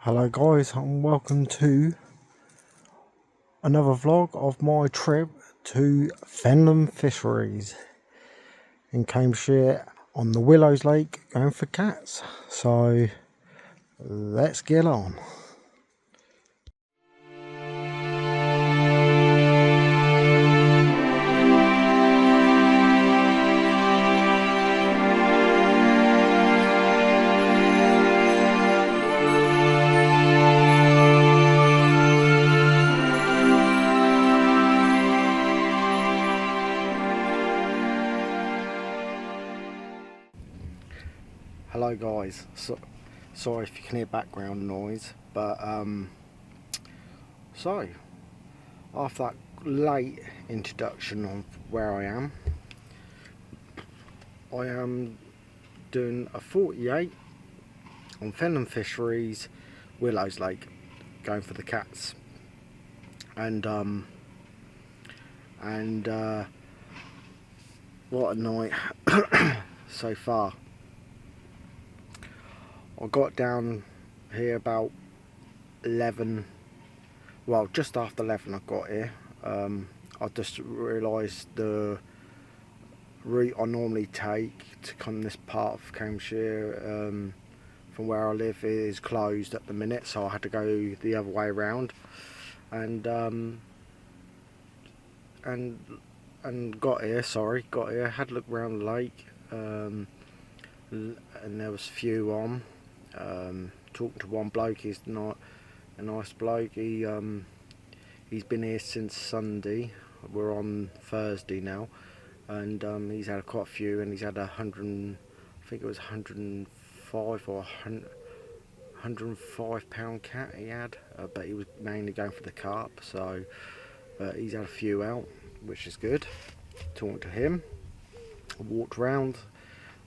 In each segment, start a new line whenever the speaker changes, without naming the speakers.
Hello guys, and welcome to another vlog of my trip to Fenland Fisheries in Cambridgeshire on the Willows Lake going for cats. So let's get on. Hello guys, sorry if you can hear background noise, but so after that late introduction of where I am doing a 48 on Fenland Fisheries, Willows Lake, going for the cats, and what a night so far. I got down here about 11, well just after 11 I got here. I just realised the route I normally take to come this part of Cambridgeshire from where I live is closed at the minute, so I had to go the other way around, and got here, had a look around the lake, and there was a few on. Talking to one bloke, he's not a nice bloke. He's been here since Sunday. We're on Thursday now, and he's had quite a few, and he's had 100, I think it was 105 or 105 pound cat he had, but he was mainly going for the carp. So he's had a few out, which is good. Talking to him, I walked around.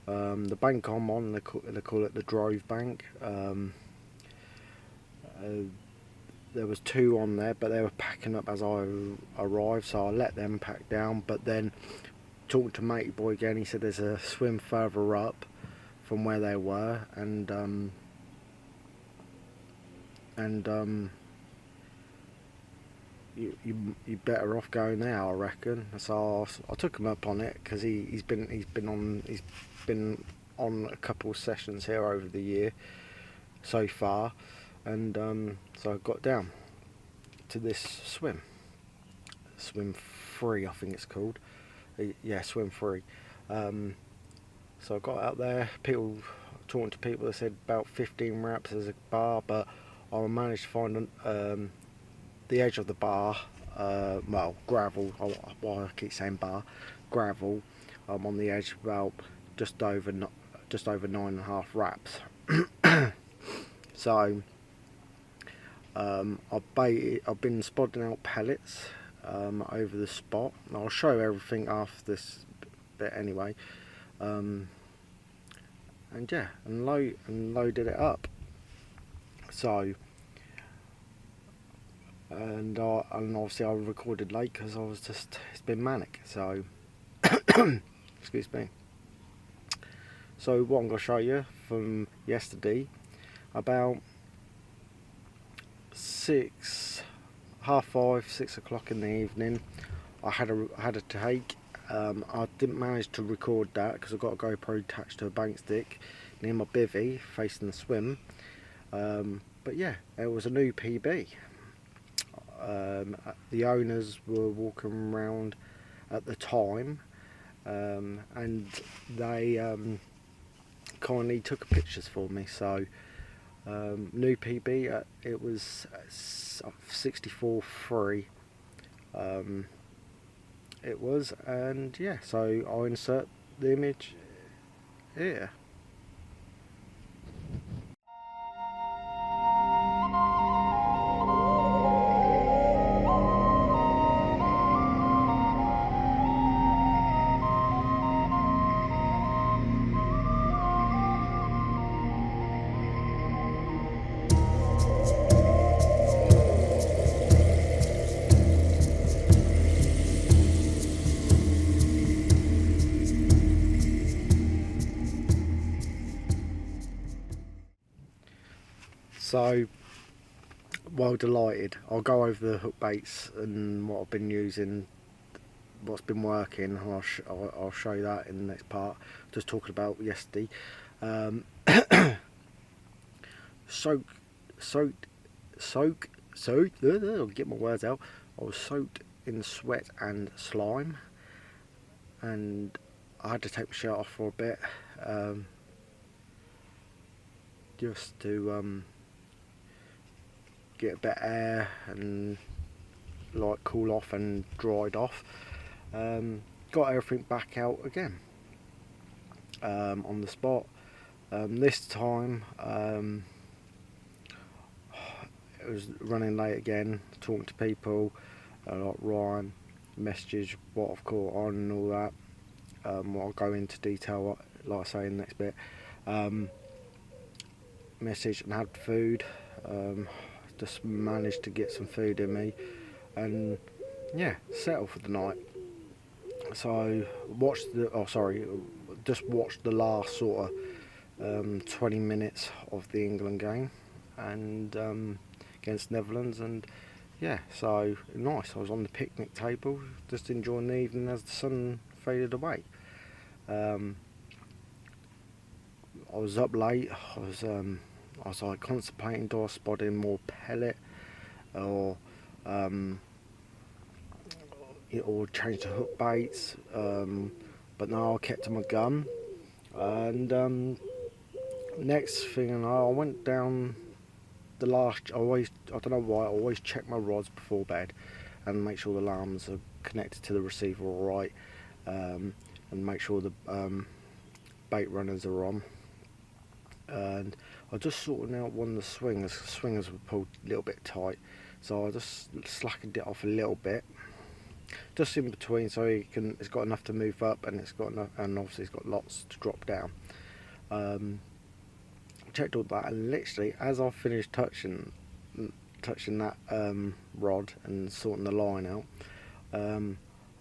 The bank I'm on, they call it the Drove Bank. There was two on there, but they were packing up as I arrived, so I let them pack down. But then, talking to matey boy again, he said there's a swim further up from where they were, and you're better off going there, I reckon. So I took him up on it, because he's been on a couple of sessions here over the year so far, and so I got down to this swim free, I think it's called. Yeah, swim free. So I got out there, talking to people, they said about 15 wraps as a bar, but I managed to find the edge of the bar, well, gravel. I keep saying bar, gravel. I'm on the edge, about just over 9.5 wraps. So I've been spodding out pellets over the spot. I'll show everything after this bit anyway. And yeah, and loaded it up. So. And obviously I recorded late because it's been manic, so excuse me. So what I'm going to show you from yesterday, about 6 o'clock in the evening, I had a take. I didn't manage to record that because I've got a GoPro attached to a bank stick near my bivvy facing the swim, but yeah, it was a new PB. The owners were walking around at the time, and they kindly took pictures for me. So new PB, it was 64.3. It was, and yeah, so I'll insert the image here. So well delighted. I'll go over the hook baits and what I've been using, what's been working, and I'll show you that in the next part. Just talking about yesterday. I'll get my words out. I was soaked in sweat and slime, and I had to take my shirt off for a bit, just to get a bit of air and like cool off and dried off. Got everything back out again on the spot. This time it was running late again, talking to people like Ryan, messages, what I've caught on and all that. What I'll go into detail, like I say, in the next bit. Message and had food. Just managed to get some food in me, and yeah, settle for the night. So just watched the last sort of 20 minutes of the England game, and against Netherlands, and yeah, so nice. I was on the picnic table, just enjoying the evening as the sun faded away. I was up late. I was like contemplating, do I spot in more pellet or change the hook baits, but no, I kept to my gun. And next thing I went down the last. I don't know why, I always check my rods before bed and make sure the alarms are connected to the receiver all right, and make sure the bait runners are on. And I just sorting out one of the swingers. The swingers were pulled a little bit tight, so I just slackened it off a little bit, just in between, so it's got enough to move up, and it's got enough, and obviously it's got lots to drop down. Checked all that, and literally as I finished touching that rod and sorting the line out,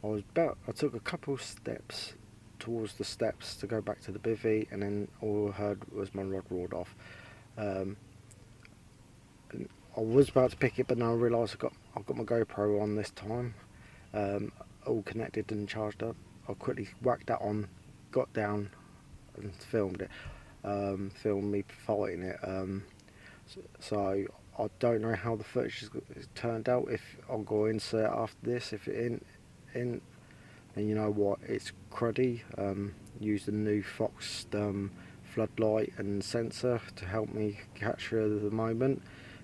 I took a couple steps towards the steps to go back to the bivvy, and then all I heard was my rod roared off. And I was about to pick it, but then I realised I've got my GoPro on this time, all connected and charged up. I quickly whacked that on, got down and filmed it, filmed me fighting it. So I don't know how the footage has turned out. If I'll go insert after this, if it in. And you know what, it's cruddy. Used the new Fox floodlight and sensor to help me capture the moment,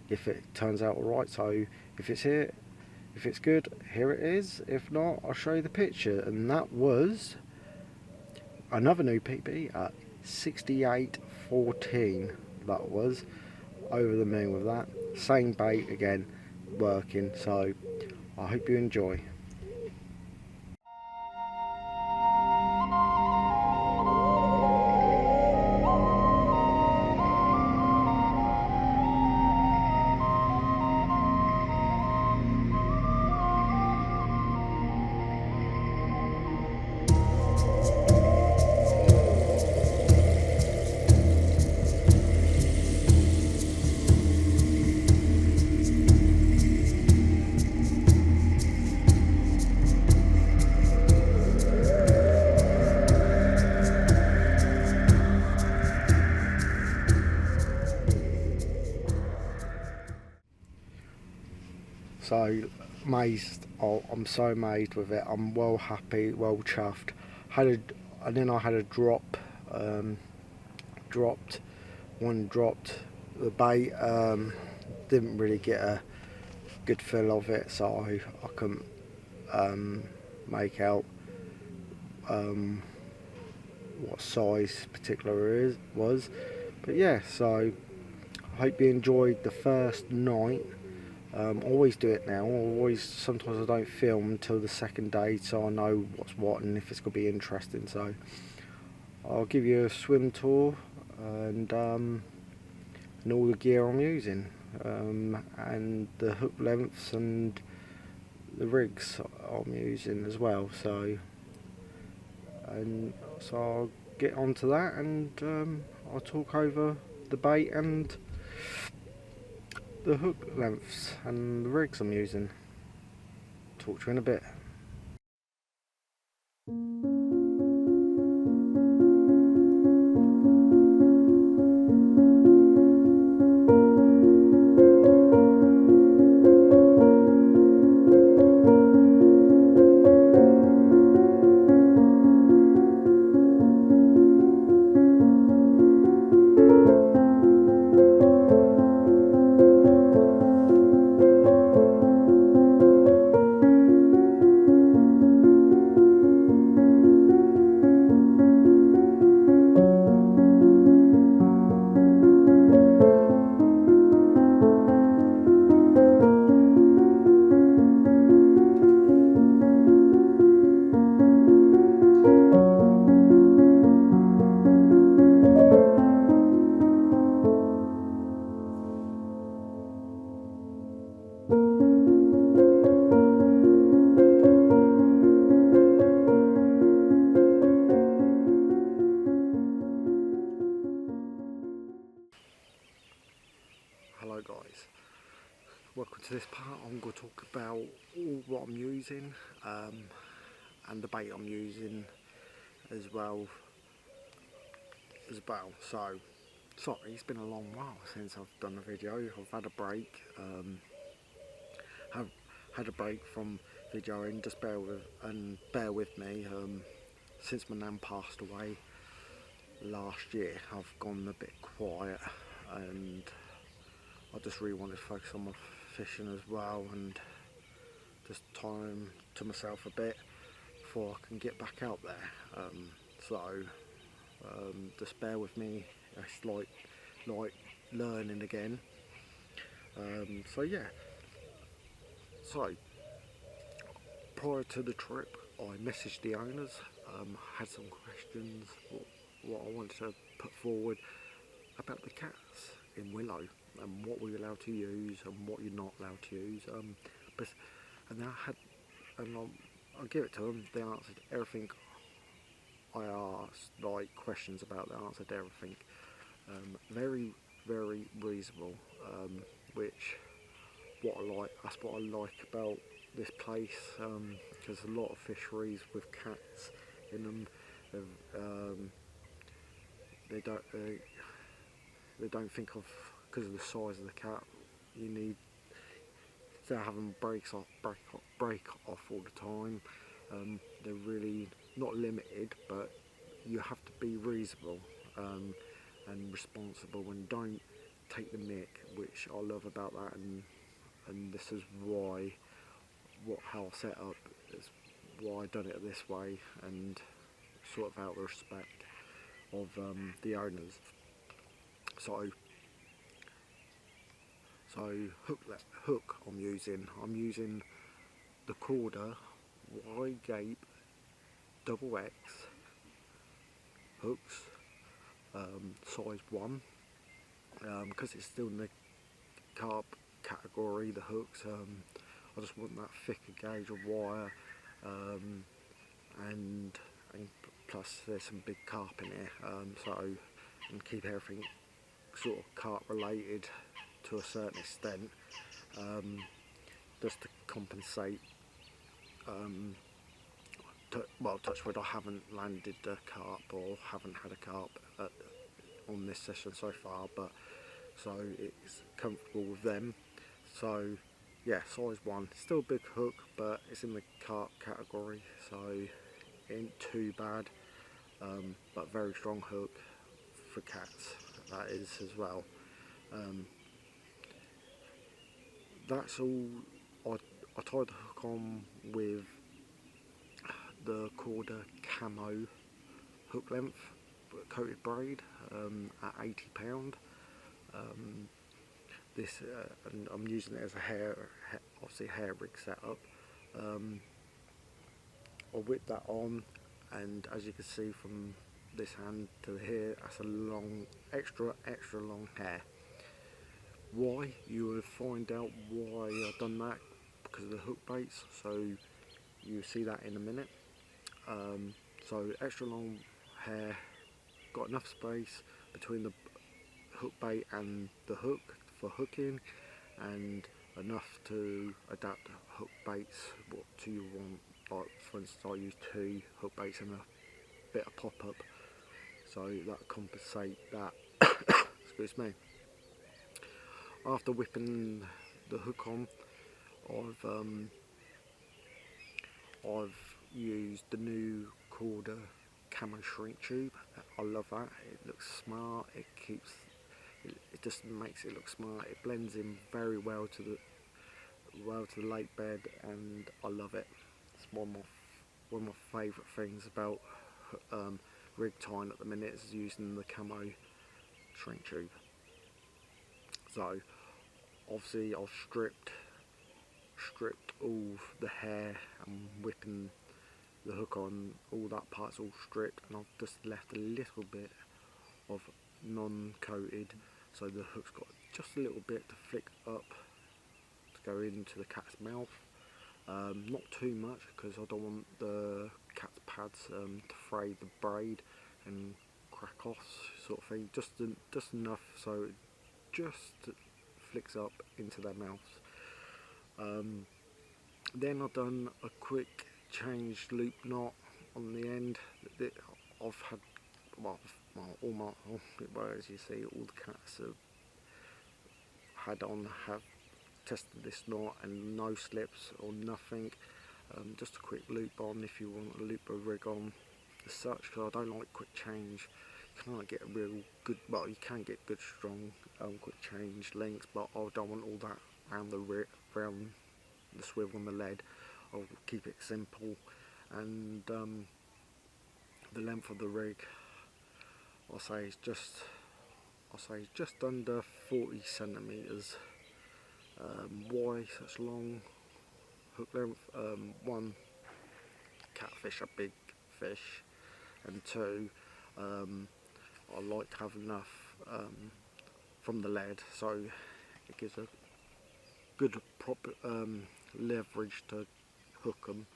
if it turns out alright. So if it's good, here it is. If not, I'll show you the picture. And that was another new PB at 68.14. That was over the moon with that. Same bait again, working. So I hope you enjoy. So amazed, I'm so amazed with it. I'm well happy, well chuffed. And then I had a drop, dropped the bait. Didn't really get a good feel of it, so I couldn't make out what size particular was. But yeah, so I hope you enjoyed the first night. Always do it now. Sometimes I don't film until the second day, so I know what's what and if it's going to be interesting. So I'll give you a swim tour and all the gear I'm using, and the hook lengths and the rigs I'm using as well. So I'll get onto that, and I'll talk over the bait and the hook lengths and the rigs I'm using. Talk to you in a bit. Hello guys, welcome to this part. I'm going to talk about all what I'm using and the bait I'm using as well. So, sorry, it's been a long while since I've done a video. I've had a break, have had a break from videoing. Just bear with me. Since my nan passed away last year, I've gone a bit quiet, and I just really wanted to focus on my fishing as well, and just time to myself a bit before I can get back out there. Just bear with me. It's like learning again. So prior to the trip, I messaged the owners, had some questions, what I wanted to put forward about the cats in Willow, and what we're allowed to use and what you're not allowed to use. I'll give it to them. They answered everything I asked, like questions about. They answered everything. Very, very reasonable. Which that's what I like about this place. There's a lot of fisheries with cats in them. They don't think of, because of the size of the cat, you need to have them break off all the time. They're really not limited, but you have to be reasonable and responsible, and don't take the mick, which I love about that. And this is how I set up, is why I done it this way, and sort of out the respect of the owners. So hook I'm using the Corda wide gape double X hooks, size 1, because it's still in the carp category. The hooks, I just want that thicker gauge of wire, and plus there's some big carp in here, and keep everything sort of carp related to a certain extent, just to compensate. Touch wood, I haven't landed a carp, or haven't had a carp on this session so far, but so it's comfortable with them. So yeah, size 1, still a big hook, but it's in the carp category, so it ain't too bad, but very strong hook for cats, that is, as well. That's all. I tied the hook on with the Corda camo hook length coated braid at £80. And I'm using it as a obviously hair rig setup. I whipped that on, and as you can see from this hand to here, that's a long, extra long hair. Why? You will find out why I've done that, because of the hook baits, so you'll see that in a minute. So extra long hair, got enough space between the hook bait and the hook for hooking, and enough to adapt hook baits what do you want. Like for instance, I use 2 hook baits and a bit of pop-up, so that compensate that. Excuse me. After whipping the hook on, I've used the new Corda camo shrink tube. I love that. It looks smart. It just makes it look smart. It blends in very well to the lake bed, and I love it. It's one of my favourite things about rig tying at the minute is using the camo shrink tube. So obviously I've stripped all the hair and whipping the hook on, all that part's all stripped, and I've just left a little bit of non-coated, so the hook's got just a little bit to flick up to go into the cat's mouth. Not too much because I don't want the cat's pads to fray the braid and crack off, sort of thing. Just enough so it just flicks up into their mouths. Then I've done a quick change loop knot on the end. I've had as you see, all the cats have tested this knot, and no slips or nothing. Just a quick loop on if you want to loop a rig on as such, because I don't like quick change. You can't get a real good, well, you can get good strong quick change links, but I don't want all that around the swivel and the lead. I'll keep it simple, and the length of the rig, I'll say it's just under 40 centimeters. Why such long hook length? One, catfish are big fish, and 2, I like to have enough from the lead, so it gives a good proper leverage to hook them,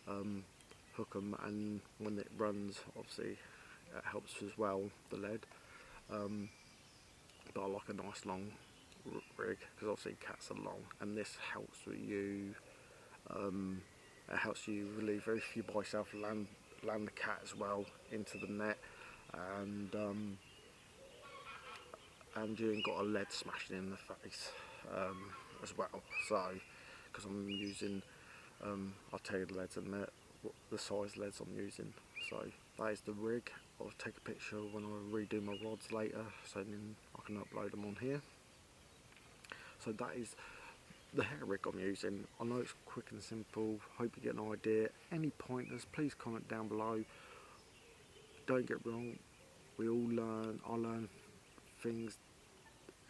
and when it runs, obviously it helps as well, the lead. But I like a nice long rig because obviously cats are long, and this helps with you. It helps you relieve if you by yourself land the cat as well into the net, and you ain't got a lead smashing in the face as well. So because I'm using, I'll tell you the leads in a minute, the size leads I'm using. So that is the rig. I'll take a picture when I redo my rods later, so then I can upload them on here. So that is the hair rig I'm using. I know it's quick and simple. Hope you get an idea. Any pointers, please comment down below. Don't get wrong, we all learn. I learn things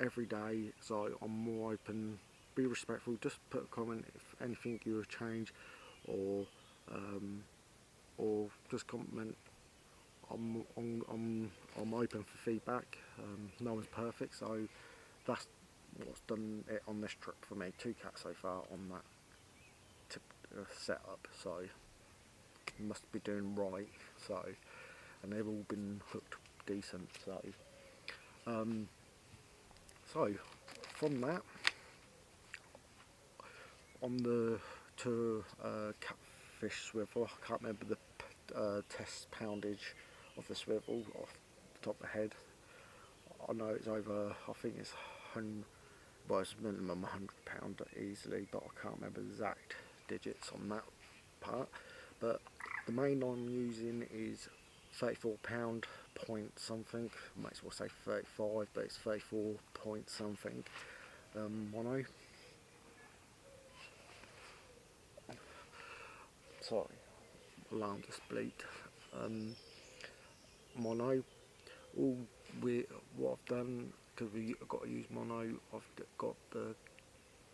every day, so I'm more open. Be respectful. Just put a comment if anything you would change, or just comment. I'm open for feedback. No one's perfect, so that's what's done it on this trip for me. 2 cats so far on that setup, so must be doing right. So, and they've all been hooked decent. So, so from that, on the catfish swivel, I can't remember the test poundage of the swivel off the top of the head. I know it's over, I think it's it's minimum £100 easily, but I can't remember the exact digits on that part. But the main I'm using is £34 point something, might as well say 35, but it's 34 point something. Mono. Sorry, alarm just bleeped. Mono. What I've done, because we've got to use mono, I've got the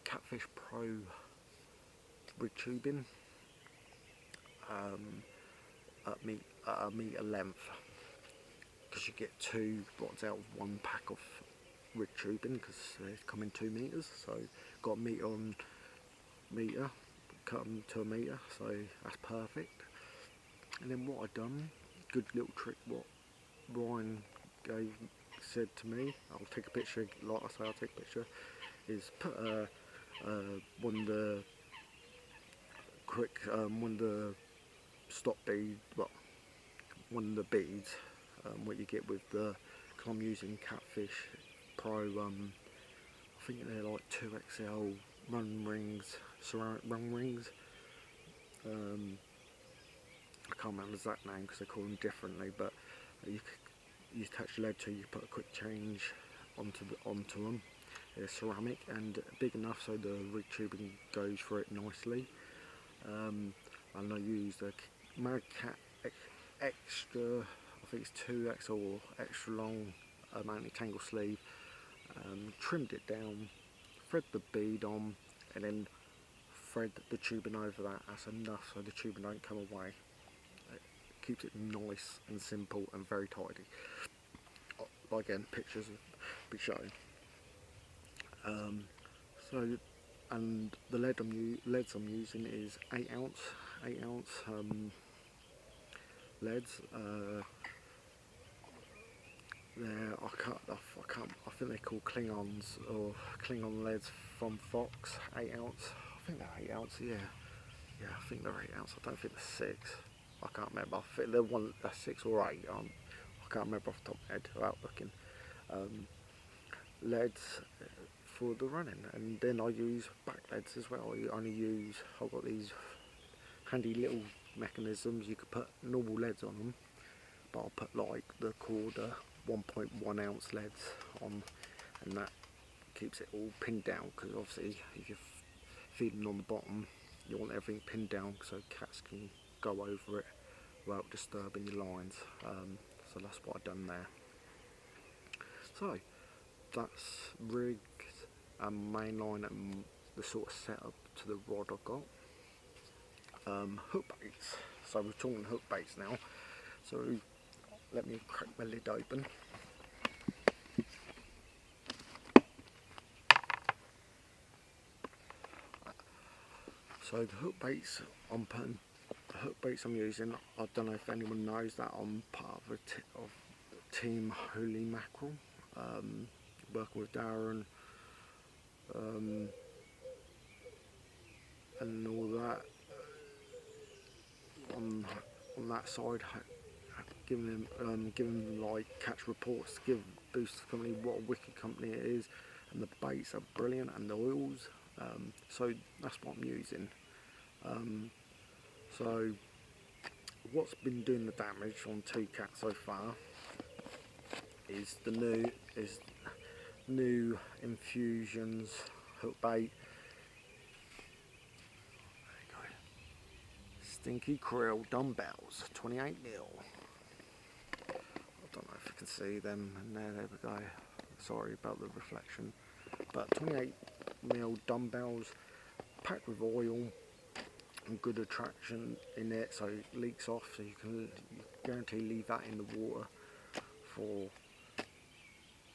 Catfish Pro rig tubing at a metre length, because you get 2 rods out of 1 pack of rig tubing, because they come in 2 metres, so got a metre on metre, cut them to a metre, so that's perfect. And then what I've done, good little trick what Ryan said to me, I'll take a picture, like I say, I'll take a picture, is put one of the one of the stop bead, well, one of the beads, what you get with the, because I'm using Catfish Pro, I think they're like 2XL run rings, ceramic run rings. I can't remember the exact name because they call them differently, but you attach the lead to, you put a quick change onto them. They're ceramic and big enough so the rig tubing goes through it nicely. And I use the Mag Cat extra, I think it's 2X or extra long anti-tangle sleeve. Trimmed it down, thread the bead on, and then thread the tubing over that. That's enough so the tubing don't come away. It keeps it nice and simple and very tidy. Again, pictures will be shown. And the leads I'm using is 8 ounce leads. I think they're called Klingons, or Klingon leads from Fox. 8 ounce. I think they're 8 ounce. Yeah, I think they're 8 ounce. I don't think they're 6. I can't remember. I think they're 6 or 8. I can't remember off the top of my head without looking. Leads for the running, and then I use back leads as well. I've got these handy little mechanisms. You could put normal leads on them, but I'll put like the quarter 1.1 ounce leads on, and that keeps it all pinned down, because obviously if you're feeding on the bottom you want everything pinned down so cats can go over it without disturbing your lines. So that's what I've done there. So that's rigged and mainline and the sort of setup to the rod I've got. Hook baits. So we're talking hook baits now. So let me crack my lid open. So the hook baits I'm using, I don't know if anyone knows that I'm part of Team Holy Mackerel, working with Darren and all that. On that side, giving them like catch reports, give boost to the company, what a wicked company it is, and the baits are brilliant, and the oils. So that's what I'm using. So what's been doing the damage on 2 cats so far is the new Infusions hook bait. There you go. Stinky Krill dumbbells, 28 mil. I don't know if you can see them, and there we go. Sorry about the reflection, but 28 mil dumbbells packed with oil and good attraction in it, so it leaks off, so you can guarantee leave that in the water for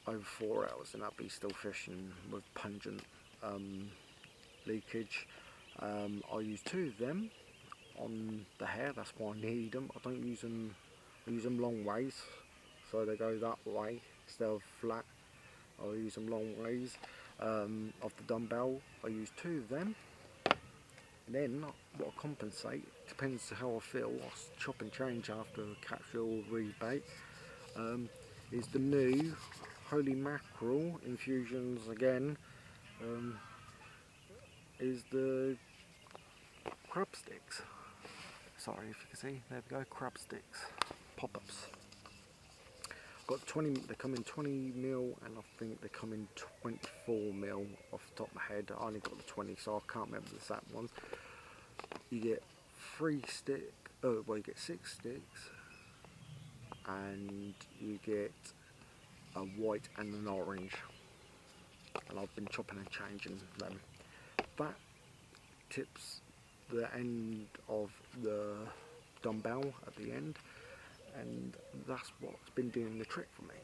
over 4 hours and that'll be still fishing with pungent leakage. I use 2 of them on the hair, that's why I need them. I don't use them, I use them long ways, so they go that way instead of flat. I use them long ways. Of the dumbbell, I use 2 of them. And then what I compensate, depends how I feel, I'll chop and change after a capture or rebait, is the new Holy Mackerel Infusions again, is the crab sticks. Sorry if you can see, there we go, crab sticks, pop-ups. Got 20, they come in 20 mil, and I think they come in 24 mil off the top of my head. I only got the 20, so I can't remember the exact ones. You get 3 sticks, well you get 6 sticks, and you get a white and an orange, and I've been chopping and changing them. That tips the end of the dumbbell at the end, and that's what's been doing the trick for me.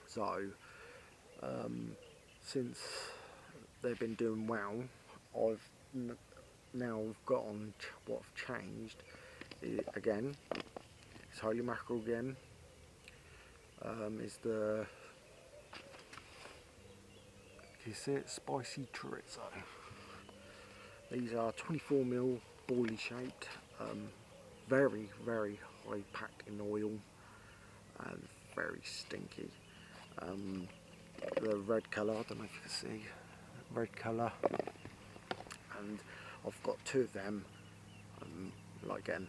So since they've been doing well, I've now got on what I've changed again. It's Holy Mackerel again. is the, can you see it, spicy chorizo. These are 24mm boilie shaped, very high packed in oil and very stinky. The red colour, I don't know if you can see, red colour, and I've got 2 of them, like again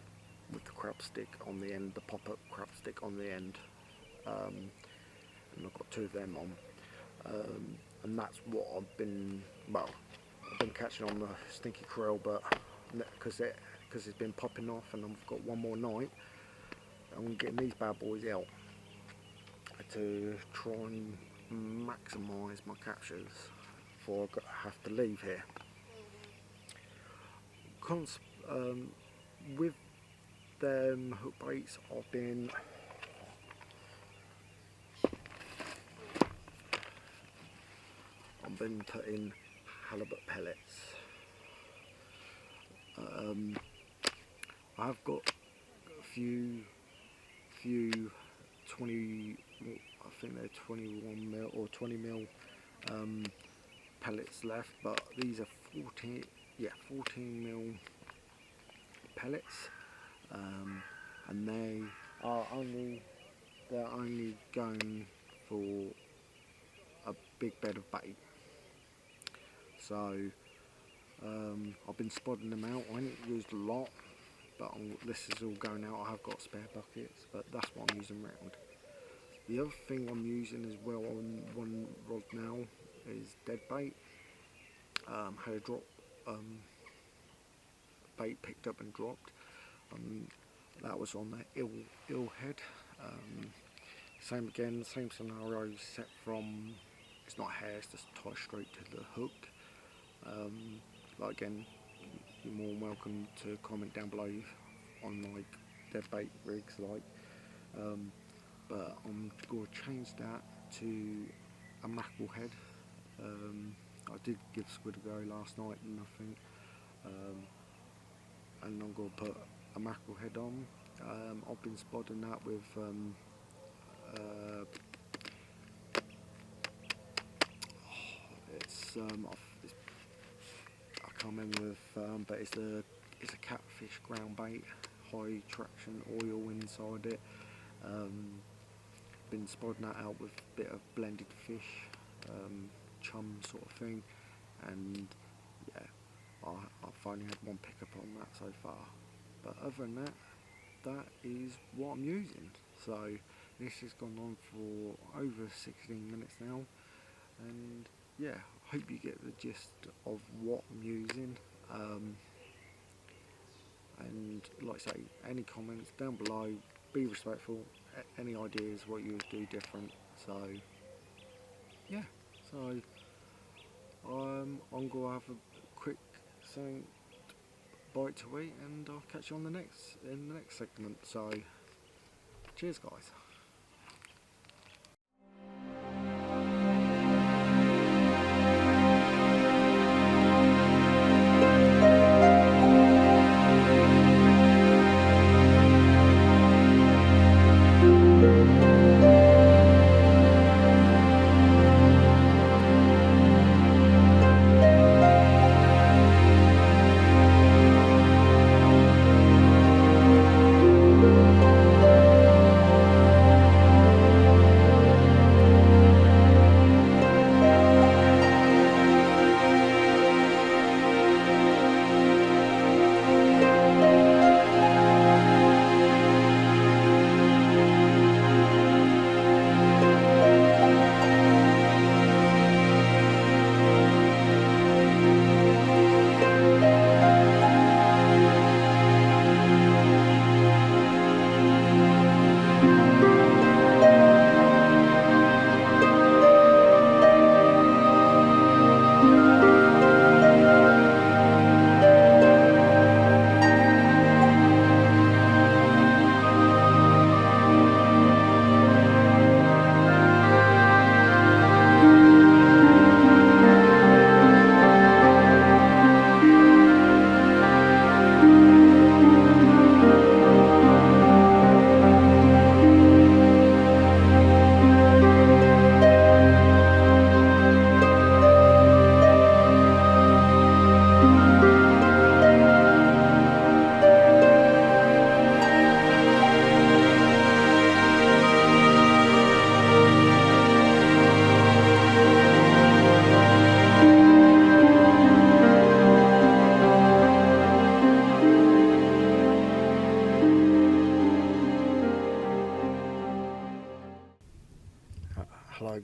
with the crab stick on the end, the pop-up crab stick on the end, and I've got 2 of them on, and that's what I've been catching on the stinky krill, but because it's been popping off and I've got one more night, I'm getting these bad boys out to try and maximise my captures before I have to leave here. With them hook baits, I've been putting halibut pellets. I've got a few 20, I think they're 21mm or 20mm pellets left, but these are 14mm pellets, and they're only going for a big bed of bait. So I've been spodding them out. I haven't used a lot, but this is all going out. I have got spare buckets, but that's what I'm using round. The other thing I'm using as well on one rod now is dead bait. Had a drop bait picked up and dropped. That was on the ill head. Same scenario, set from, it's not hair, it's just tied straight to the hook. Like again, you're more than welcome to comment down below on like dead bait rigs, but I'm going to change that to a mackerel head. I did give squid a go last night and nothing, and I'm going to put a mackerel head on. I've been spodding that with I can't remember but it's a catfish ground bait, high traction oil inside it. Been spodding that out with a bit of blended fish, chum sort of thing, and yeah, I've only had one pickup on that so far, but other than that, that is what I'm using. So this has gone on for over 16 minutes now, and yeah, I hope you get the gist of what I'm using, and like I say, any comments down below, be respectful, any ideas what you would do different. So yeah, so I'm going to have a quick bite to eat, and I'll catch you on the next segment. So cheers guys.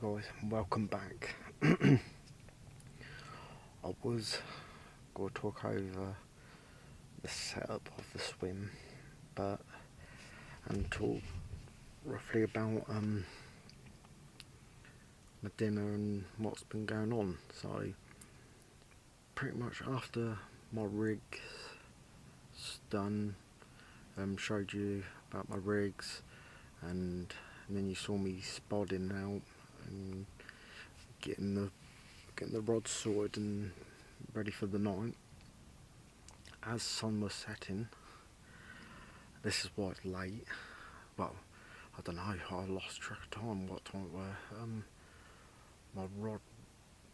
guys, welcome back. I was going to talk over the setup of the swim, and talk roughly about my dinner and what's been going on. So pretty much after my rig's done, showed you about my rigs, and then you saw me spodding out and getting the rods sorted and ready for the night. As sun was setting, this is why it's late. Well, I don't know, I lost track of time, what time it were. My rod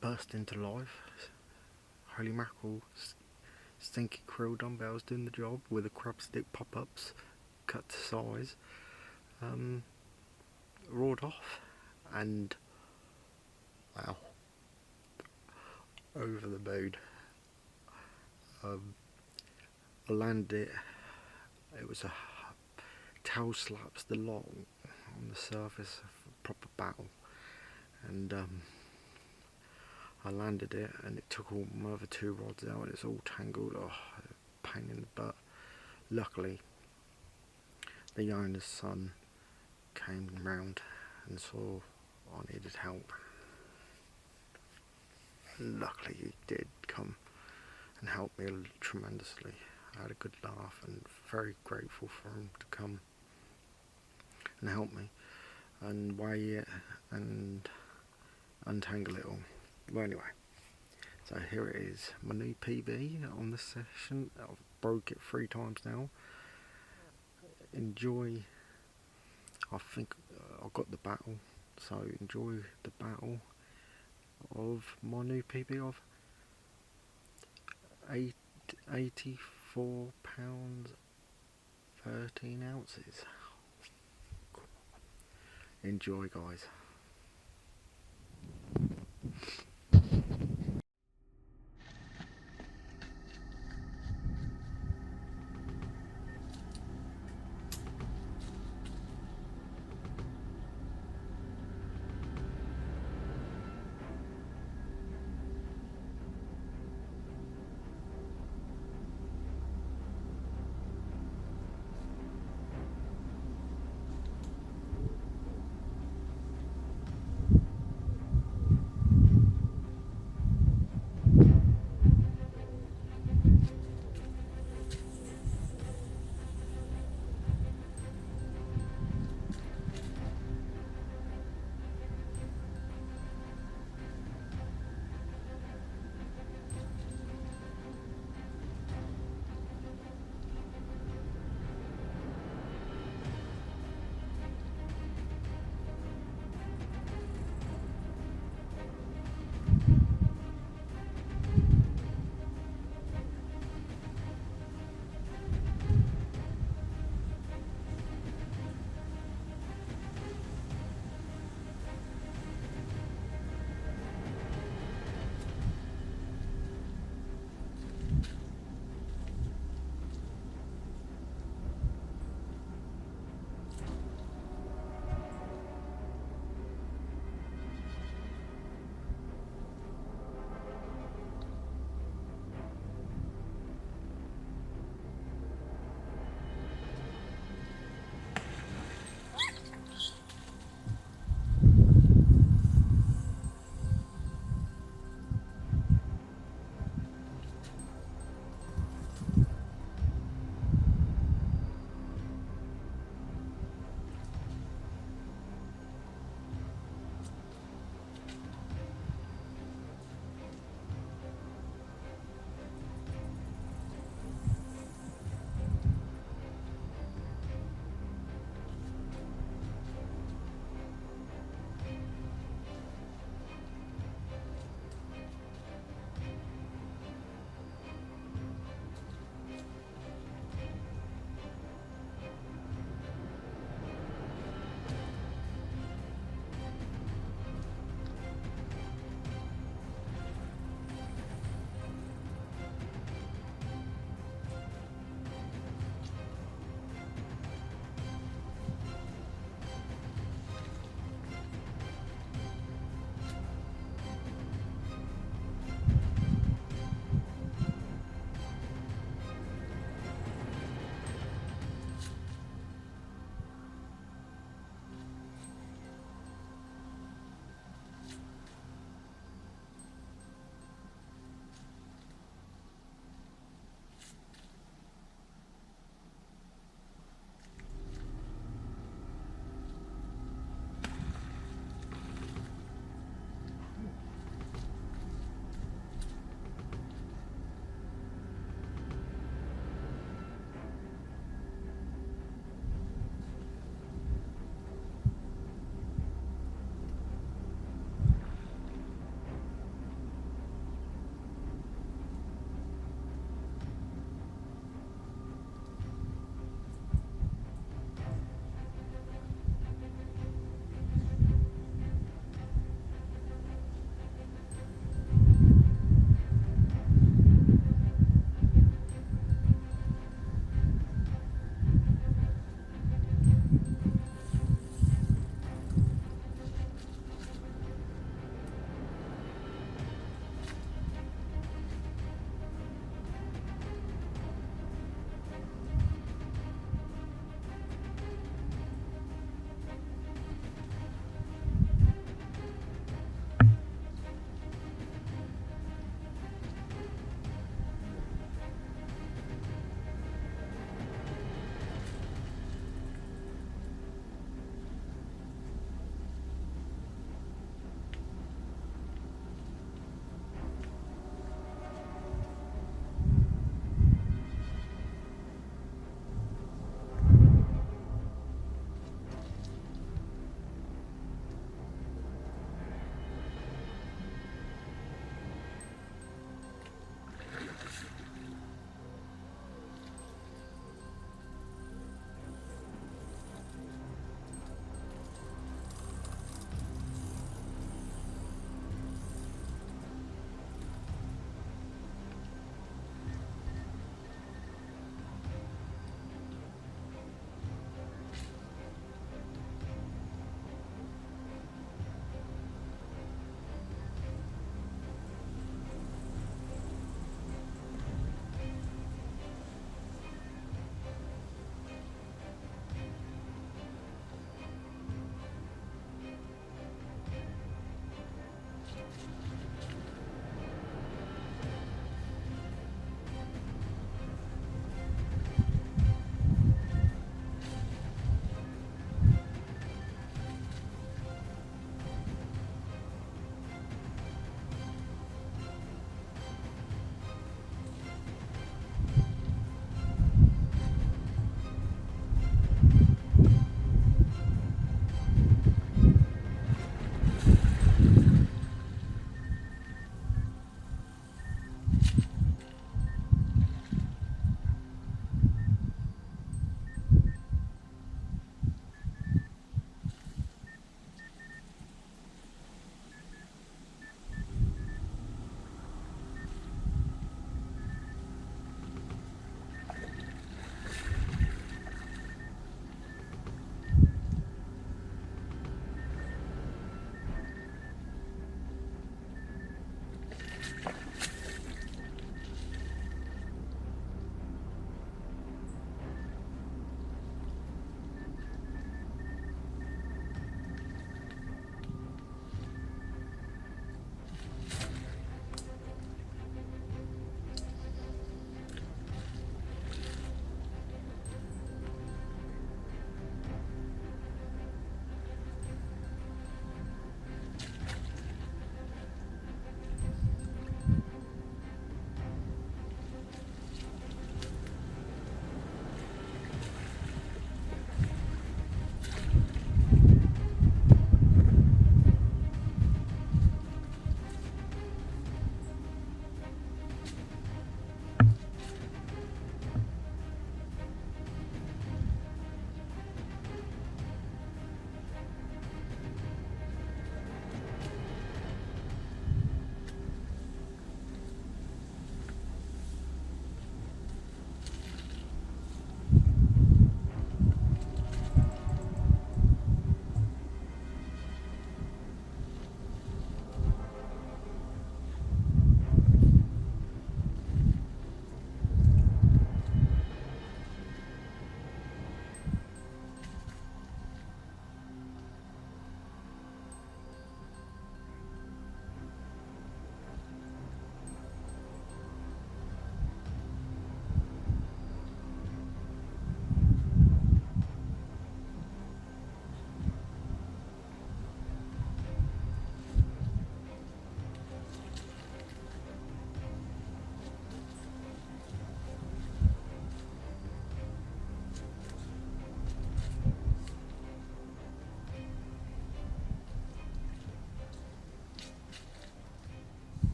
burst into life. Holy mackerel, stinky krill dumbbells doing the job with the crab stick pop-ups cut to size. Roared off, and wow, over the moon. I landed it was a tail slaps the long on the surface of a proper battle, and I landed it, and it took all my other two rods out, and it's all tangled. Oh, pain in the butt. Luckily, the owner's son came round and saw I needed help. And luckily he did come and help me tremendously. I had a good laugh and very grateful for him to come and help me and weigh it and untangle it all. Well, anyway, so here it is, my new PB on this session. I've broke it 3 times now. Enjoy. I think I got the battle, so enjoy the battle of my new PB of 84 pounds 13 ounces. Enjoy, guys.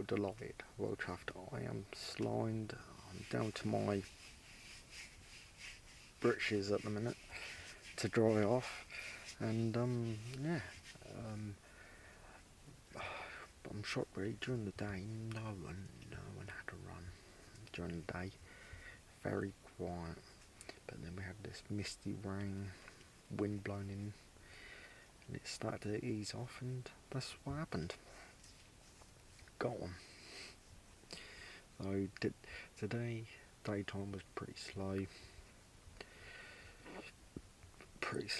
delighted, well chuffed. I am slimed. I'm down to my breeches at the minute to dry off, and yeah, I'm shocked really. During the day, no one had to run during the day. Very quiet. But then we had this misty rain, wind blowing in, and it started to ease off, and that's what happened. Got one. So today, daytime was pretty slow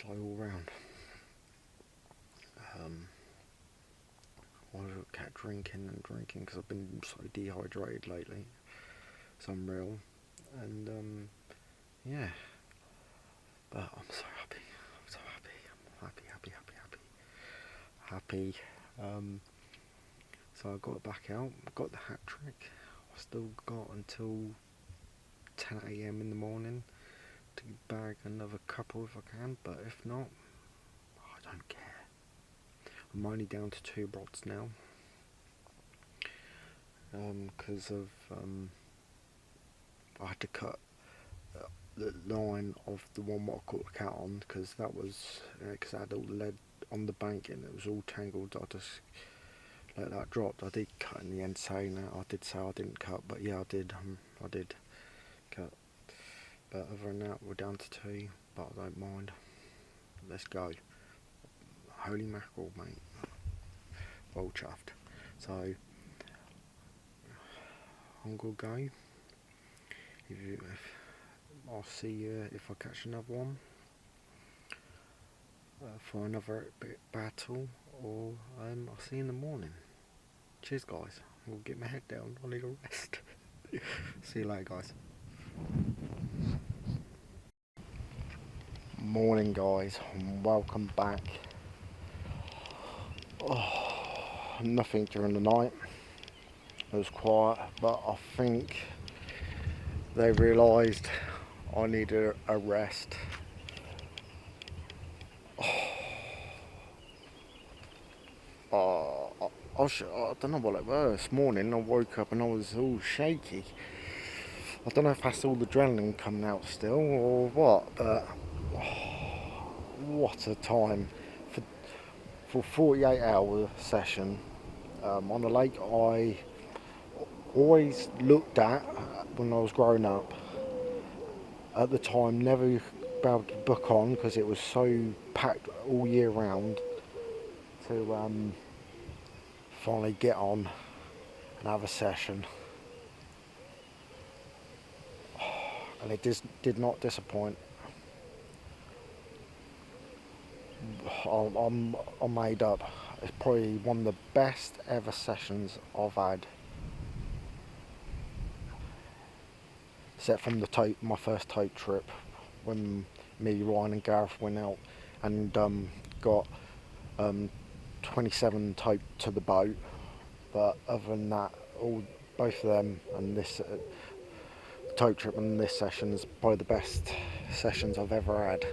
all round. I kept drinking because I've been so dehydrated lately. It's unreal, and yeah. But I'm so happy. I'm happy. So I got back out, got the hat trick. I still got until 10 AM in the morning to bag another couple if I can, but if not, I don't care. I'm only down to 2 rods now, because of I had to cut the line of the one what I caught the cat on, because that was because I had all the lead on the bank and it was all tangled. I just let that drop. I did cut in the end, saying that I did say I didn't cut, but yeah, I did cut. But other than that, we're down to 2, but I don't mind. Let's go. Holy mackerel, mate. Well chuffed. So I'm gonna go. I'll see you if I catch another one for another battle, or I'll see you in the morning. Cheers, guys. I'm gonna get my head down. I need a rest. See you later, guys. Morning, guys, and welcome back. Nothing during the night. It was quiet, but I think they realised I needed a rest. I don't know what it was. This morning I woke up and I was all shaky. I don't know if that's all the adrenaline coming out still or what, but what a time for 48-hour session on a lake I always looked at when I was growing up. At the time, never be able to book on because it was so packed all year round, to finally get on and have a session. And it did not disappoint. I'm made up. It's probably one of the best ever sessions I've had. Except from my first tote trip, when me, Ryan and Gareth went out and got 27 tote to the boat. But other than that, both of them and this tote trip and this session is probably the best sessions I've ever had.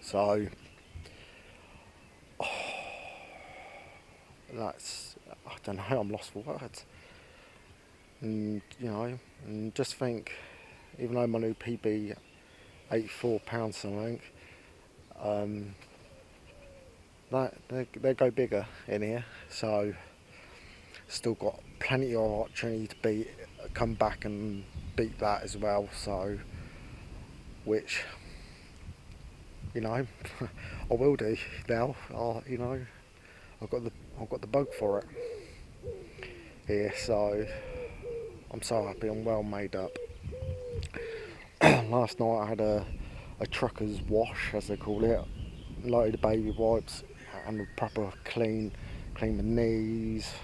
So that's, I don't know, I'm lost for words. And and just think, even though my new PB £84 something, that they go bigger in here, so still got plenty of opportunity to come back and beat that as well. So, which I will do now. I've got the bug for it here, so I'm so happy. I'm well made up. Last night I had a trucker's wash, as they call it, loaded of baby wipes and a proper clean my knees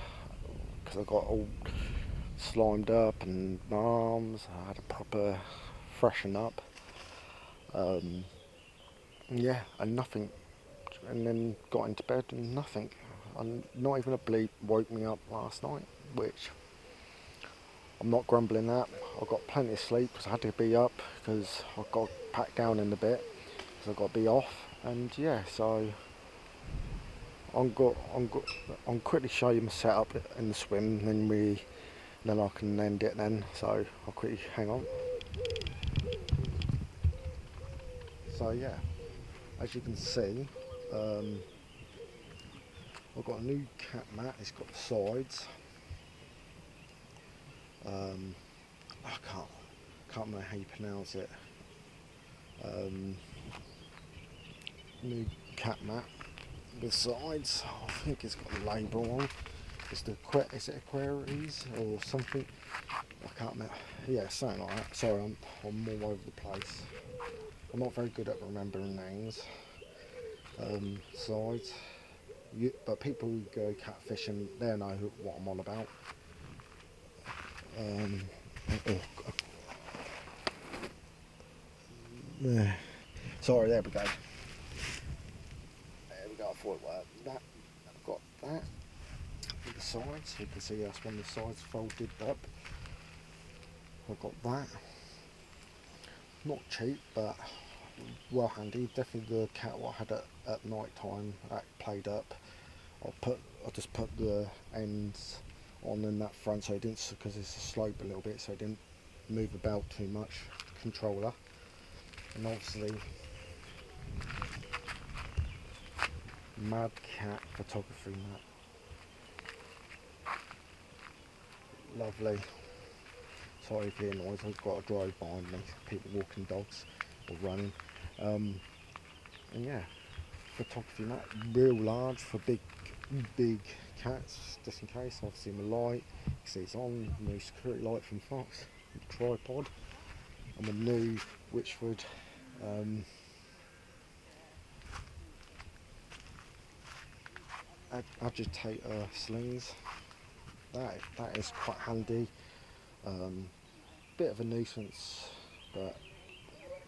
because I got all slimed up, and my arms. I had a proper freshen up. Yeah, and nothing. And then got into bed and nothing. And not even a bleep woke me up last night, which I'm not grumbling at. I got plenty of sleep because I had to be up because I got packed down in a bit, so I got to be off. And yeah, so I'm quickly show you my setup in the swim, then I can end it then. So I'll quickly hang on. So yeah, as you can see, I've got a new cat mat. It's got the sides. I can't remember how you pronounce it. New cat mat with sides. I think it's got a label on. Is it Aquarius or something? I can't remember. Yeah, something like that. Sorry, I'm all over the place. I'm not very good at remembering names. Sides. But people who go catfishing, they know what I'm on about. Sorry, there we go. There we go, I thought it worked. I've got that with the sides. You can see that's when the sides folded up. I've got that. Not cheap, but well handy. Definitely the cat what I had at night time that played up. I just put the ends on in that front so it didn't, because it's a slope a little bit, so it didn't move about too much. Controller, and obviously Mad Cat photography mat. Lovely. Sorry if you hear noise. I've got a drive behind me. People walking dogs or running. And yeah, photography mat, real large for big cats, just in case. Obviously my light, you see it's on, new security light from Fox, tripod, and the new Witchwood agitator slings. That is quite handy. Bit of a nuisance, but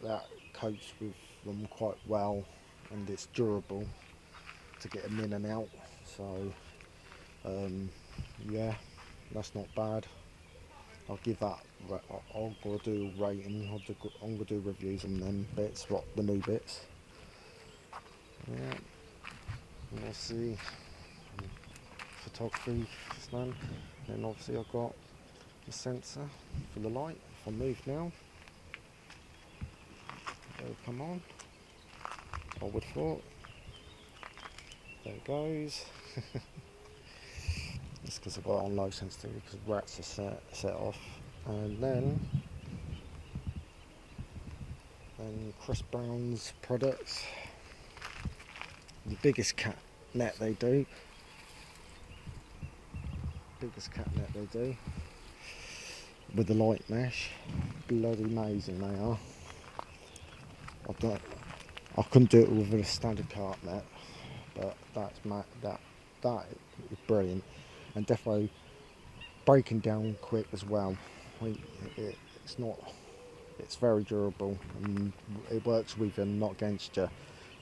that copes with them quite well, and it's durable to get them in and out. So yeah, that's not bad. I'll give that. I'll go do a rating. I'm gonna do reviews on them bits, the new bits. Yeah, and we'll see. Photography stand. Then obviously I've got the sensor for the light. If I move now, it'll come on. I would have thought. There it goes. It's because I've got it on low sensitivity because rats are set off. And then Chris Brown's products. The biggest cat net they do. With the light mesh. Bloody amazing they are. I couldn't do it with a standard carp net, but that is brilliant, and definitely breaking down quick as well. It's very durable, and it works with you, not against you,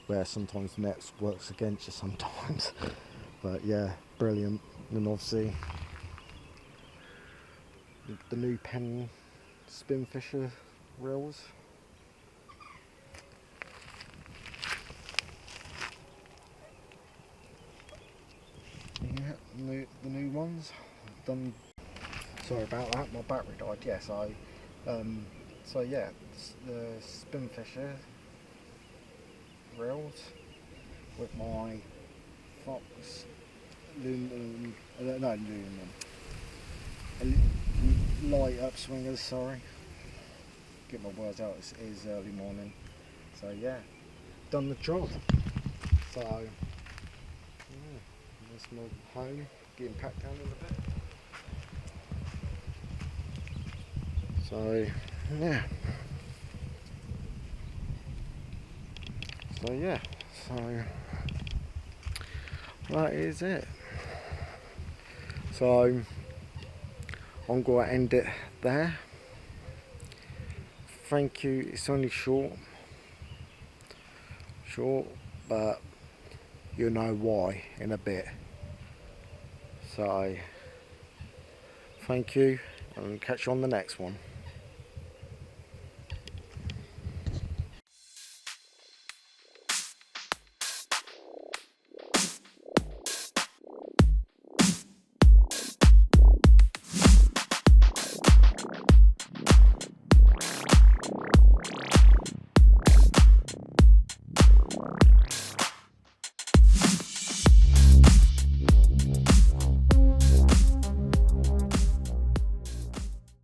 where sometimes nets works against you sometimes. But yeah, brilliant. And obviously the new Penn spin fisher reels. Yeah, the new ones. Done. Sorry about that. My battery died. Yeah, so yeah, the spin fisher reels with my Fox light up swingers. Sorry, get my words out. It is early morning. So yeah, done the job. So yeah, that's my home, getting packed down in a bit. So yeah. So that is it. So I'm going to end it there. Thank you. It's only short, but you'll know why in a bit. So thank you, and catch you on the next one.